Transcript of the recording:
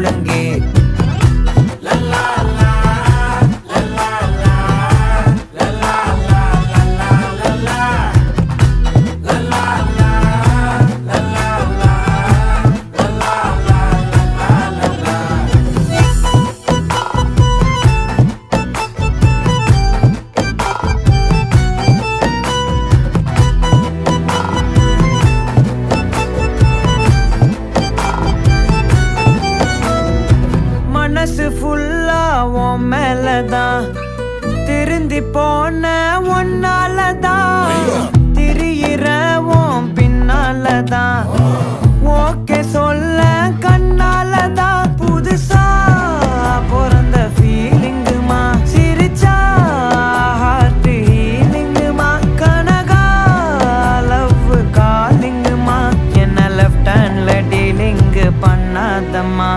ஒழுங்கே. மனசு ஃபுல்லா உன் மேலதான், திருந்தி போன ஒன்னாலதான், திரியிற உன் பின்னாலதான், ஓகே சொல்ல கண்ணாலதான். புதுசா பிறந்த ஃபீலிங்குமா, சிரிச்சா ஹார்ட் ஹீலிங்குமா, கனகா லவ் காலிங்குமா, என்ன லெஃப்ட் ஹேண்ட்ல டீலிங்கு பண்ணாதம்மா.